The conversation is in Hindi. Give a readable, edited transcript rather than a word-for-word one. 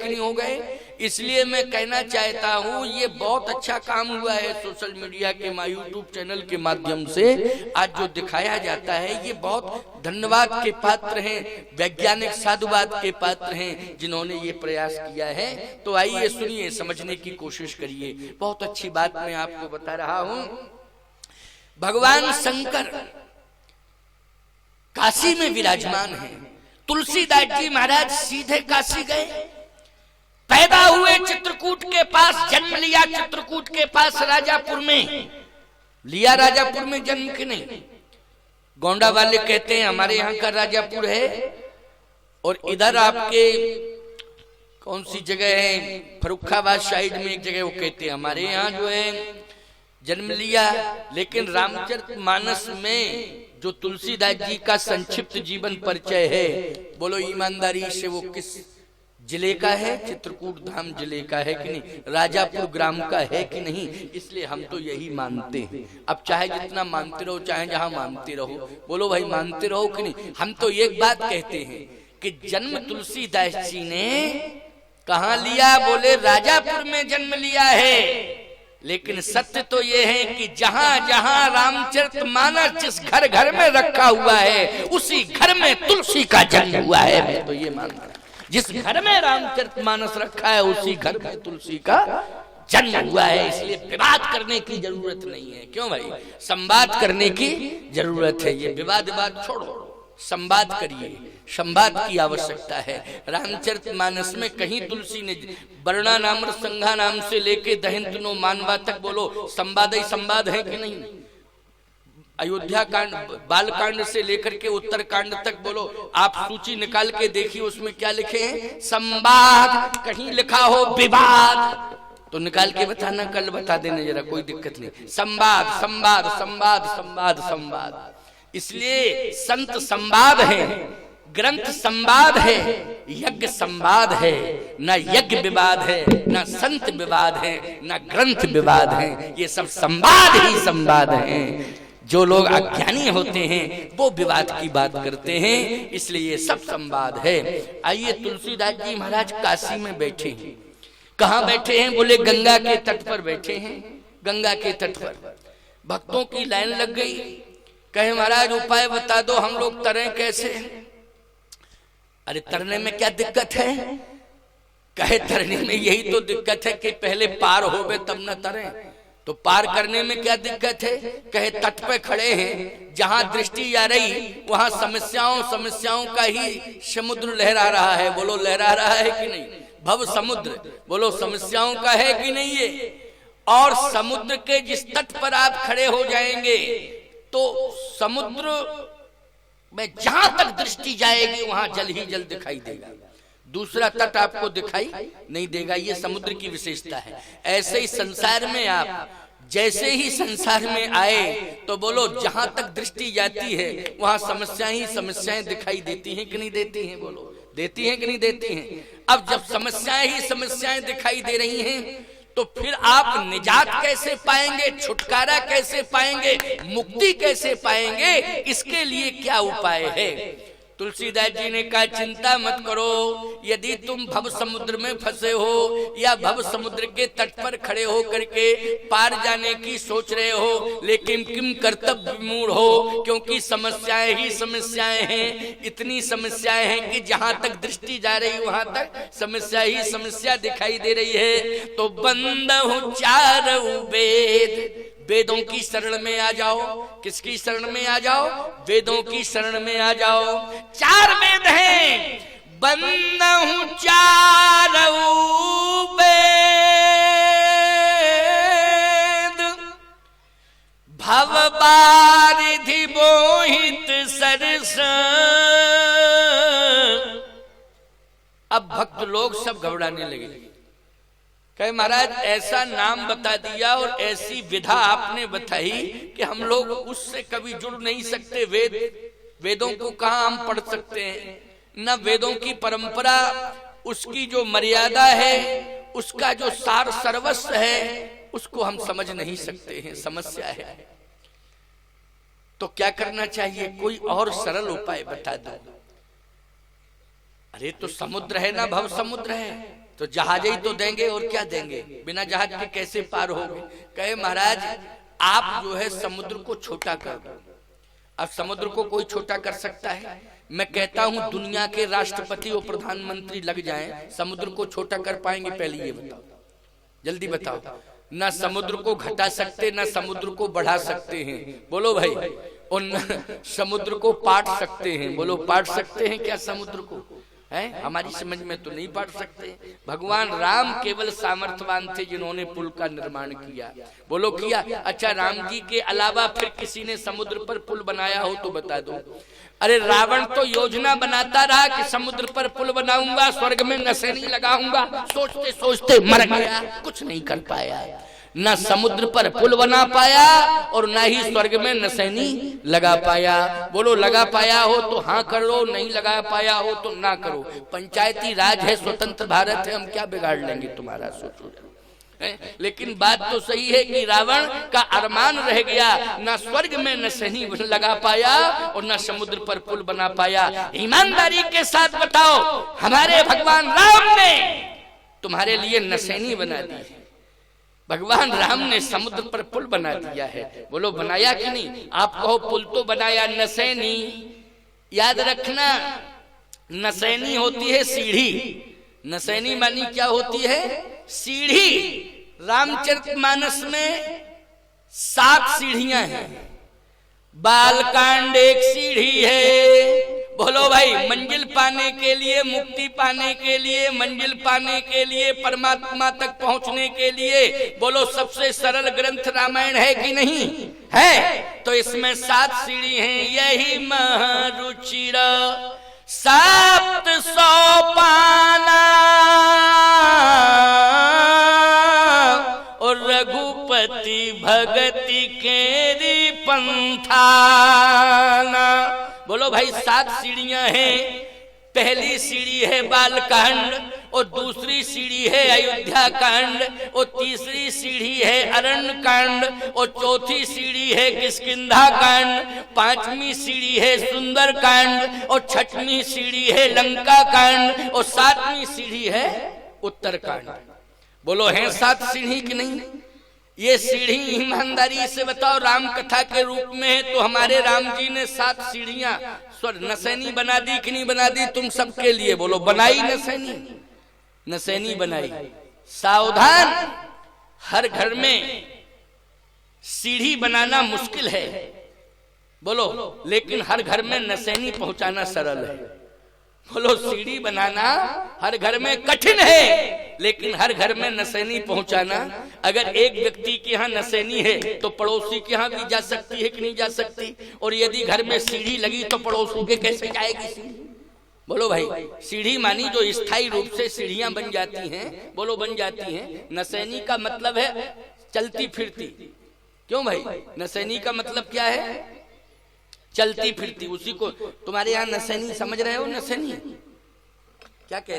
कि नहीं हो गए। इसलिए मैं कहना चाहता हूं ये बहुत अच्छा काम हुआ है सोशल मीडिया के यूट्यूब चैनल के माध्यम से आज जो दिखाया जाता है ये बहुत धन्यवाद के पात्र हैं, वैज्ञानिक साधुवाद के पात्र हैं जिन्होंने ये प्रयास किया है। तो आइए सुनिए, समझने की कोशिश करिए। बहुत अच्छी बात मैं आपको बता रहा हूं। भगवान शंकर काशी में विराजमान है। तुलसीदास जी महाराज सीधे काशी गए, पैदा हुए चित्रकूट के पास, जन्म लिया चित्रकूट के पास राजापुर में। लिया राजापुर में जन्म कि नहीं? गोंडा वाले कहते हैं हमारे यहाँ का राजापुर है, और इधर आपके कौन सी जगह है, फर्रुखाबाद साइड में एक जगह वो कहते हैं हमारे यहाँ जो है जन्म लिया। लेकिन रामचरितमानस में जो तुलसीदास जी का संक्षिप्त जीवन परिचय है, बोलो ईमानदारी से वो किस जिले का है? चित्रकूट धाम जिले का है कि नहीं? राजापुर ग्राम का है कि नहीं? इसलिए हम तो यही मानते हैं। अब चाहे जितना मानते रहो, चाहे जहां मानते रहो, बोलो भाई मानते रहो कि नहीं? हम तो एक बात कहते हैं कि जन्म तुलसीदास जी ने कहां लिया? बोले राजापुर में जन्म लिया है। लेकिन सत्य तो ये है कि जहां जहां रामचरितमानस जिस घर घर में रखा हुआ है उसी घर में तुलसी का जन्म हुआ है। मैं तो ये मानता हूं जिस घर में रामचरितमानस रखा है उसी घर में तुलसी का जन्म हुआ है। इसलिए विवाद करने की जरूरत नहीं है। क्यों भाई? संवाद करने की जरूरत है। ये विवाद छोड़ो, संवाद करिए, संवाद की आवश्यकता है। रामचरितमानस में कहीं तुलसी ने वर्णा नाम संघा नाम से लेके दहंतनो मानवा तक बोलो संवाद ही संवाद है कि नहीं? अयोध्या कांड, बाल कांड से लेकर के उत्तर कांड तक बोलो, आप सूची निकाल के देखिए उसमें क्या लिखे हैं? संवाद। कहीं लिखा हो विवाद तो निकाल के बताना, कल बता देना जरा, कोई दिक्कत नहीं। संवाद संवाद संवाद संवाद संवाद। इसलिए संत संवाद है, ग्रंथ संवाद है, यज्ञ संवाद है। ना यज्ञ विवाद है, ना संत विवाद है, ना ग्रंथ विवाद है। ये सब संवाद ही संवाद हैं। जो लोग अज्ञानी होते हैं वो विवाद की बात करते हैं, इसलिए ये सब संवाद है। आइए, तुलसीदास जी महाराज काशी में बैठे हैं। कहाँ बैठे हैं? बोले गंगा के तट पर बैठे हैं। गंगा के तट पर भक्तों की लाइन लग गई। कहे महाराज उपाय बता दो, हम लोग तरें कैसे? अरे तरने में क्या दिक्कत है? कहे तरने में यही तो दिक्कत है कि पहले पार होवे तब न तरें। तो पार करने में क्या दिक्कत है? कहे तट पे खड़े हैं, जहां दृष्टि जा रही वहां समस्याओं का ही समुद्र लहरा रहा है। बोलो लहरा रहा है कि नहीं? भव समुद्र, बोलो समस्याओं का है कि नहीं ये? और समुद्र के जिस तट पर आप खड़े हो जाएंगे तो समुद्र में जहां तक दृष्टि जाएगी वहां जल ही जल दिखाई देगा, दूसरा तट आपको दिखाई नहीं देगा। ये समुद्र की विशेषता है। ऐसे ही संसार में आप जैसे ही संसार में आए तो बोलो जहां तक दृष्टि जाती है वहां समस्याएं दिखाई देती हैं कि नहीं देती हैं? बोलो देती हैं कि नहीं देती हैं? अब जब समस्याएं दिखाई दे रही हैं तो फिर आप निजात कैसे पाएंगे? छुटकारा कैसे पाएंगे? मुक्ति कैसे पाएंगे? इसके लिए क्या उपाय है? तुलसीदास जी ने कहा चिंता मत करो, यदि तुम भव समुद्र में फंसे हो या भव समुद्र के तट पर खड़े हो करके पार जाने की सोच रहे हो, लेकिन किम कर्तव्य विमूढ़ हो, क्योंकि समस्याएं ही समस्याएं हैं। इतनी समस्याएं हैं कि जहां तक दृष्टि जा रही वहां तक समस्या ही समस्या दिखाई दे रही है। तो बंद हो चारों वेद, वेदों की शरण में आ जाओ। किसकी शरण में आ जाओ? वेदों की शरण में आ जाओ। चार वेद हैं, बंद हूं चारों वेद, भव बारिधि मोहित सरस। अब भक्त लोग सब घबराने लगे। कहे महाराज ऐसा नाम बता दिया और ऐसी विधा आपने बताई कि हम लोग उससे कभी जुड़ नहीं सकते। वेदों को कहाँ हम पढ़ सकते हैं? न वेदों की परंपरा, उसकी जो मर्यादा है, उसका जो सार सर्वस्व है, उसको हम समझ नहीं सकते हैं। समस्या है। तो क्या करना चाहिए? कोई और सरल उपाय बता दो। अरे तो समुद्र है ना, भव समुद्र है, तो जहाज ही तो देंगे और क्या देंगे, बिना जहाज के कैसे पार होगे। कहे महाराज आप जो है समुद्र को छोटा कर दो। अब समुद्र को कोई छोटा कर सकता है? मैं कहता हूं दुनिया के राष्ट्रपति और प्रधानमंत्री लग जाएं, समुद्र को छोटा कर पाएंगे? पहले ये बताओ, जल्दी बताओ। ना समुद्र को घटा सकते, ना समुद्र को बढ़ा सकते हैं, बोलो भाई। और न समुद्र को पाट सकते हैं, बोलो पाट सकते हैं क्या समुद्र को? है हमारी समझ में तो नहीं पाट सकते। भगवान राम केवल सामर्थ्यवान थे जिन्होंने पुल का निर्माण किया, बोलो किया? अच्छा राम जी के अलावा फिर किसी ने समुद्र पर पुल बनाया हो तो बता दो। अरे रावण तो योजना बनाता रहा कि समुद्र पर पुल बनाऊंगा, स्वर्ग में नसेनी लगाऊंगा, सोचते सोचते मर गया, कुछ नहीं कर पाया। न समुद्र पर पुल बना पाया और न ही स्वर्ग में नसैनी लगा पाया। बोलो लगा पाया हो तो हाँ करो, नहीं लगा पाया हो तो ना करो। पंचायती राज है, स्वतंत्र भारत है, हम क्या बिगाड़ लेंगे तुम्हारा, सोचो। लेकिन बात तो सही है कि रावण का अरमान रह गया, ना स्वर्ग में नसैनी लगा पाया और ना समुद्र पर पुल बना पाया। ईमानदारी के साथ बताओ, हमारे भगवान राम ने तुम्हारे लिए नसैनी बना दी है, भगवान राम ने समुद्र पर पुल बना दिया है, बोलो बनाया कि नहीं? आप कहो पुल तो बनाया, नसैनी याद रखना, नसैनी होती है सीढ़ी। नसैनी मानी क्या होती है? सीढ़ी। रामचरितमानस में 7 सीढ़ियां हैं। बालकांड एक सीढ़ी है, बोलो भाई। मंजिल पाने के लिए, मुक्ति पाने के लिए, मंजिल पाने के लिए, परमात्मा तक पहुंचने के लिए, बोलो सबसे सरल ग्रंथ रामायण है कि नहीं है? तो इसमें 7 सीढ़ी हैं। यही महरुचिर 700 पाना और रघुपति भगति केरी पंथाना। बोलो भाई 7 सीढ़ियां हैं। पहली सीढ़ी है बालकांड, और दूसरी सीढ़ी है अयोध्या कांड, और तीसरी सीढ़ी है अरण्य कांड, और चौथी सीढ़ी है किष्किंधा कांड, 5वीं सीढ़ी है सुंदर कांड, और 6वीं सीढ़ी है लंका कांड, और 7वीं सीढ़ी है उत्तर कांड। बोलो हैं 7 सीढ़ी कि नहीं? ये सीढ़ी ईमानदारी से बताओ राम कथा के रूप में है तो हमारे राम जी ने 7 सीढ़ियां नसैनी बना दी कि नहीं बना दी? तुम सबके लिए बोलो बनाई नसैनी, नसैनी बनाई। सावधान, हर घर में सीढ़ी बनाना मुश्किल है, बोलो, लेकिन हर घर में नसैनी पहुंचाना सरल है। बोलो सीढ़ी बनाना हर घर में कठिन है, लेकिन हर घर में नसैनी पहुंचाना। अगर एक व्यक्ति के यहाँ नसैनी है तो पड़ोसी के यहाँ भी जा सकती है कि नहीं जा सकती? और यदि घर में सीढ़ी लगी तो पड़ोसी के कैसे जाएगी सीढ़ी? बोलो भाई, सीढ़ी मानी जो स्थायी रूप से सीढ़ियां बन जाती हैं, बोलो बन जाती हैं। नसैनी का मतलब है चलती फिरती। क्यों भाई? नसैनी का मतलब क्या है? चलती फिरती। उसी को तुम्हारे यहाँ नसैनी समझ रहे हो? नसैनी क्या कहते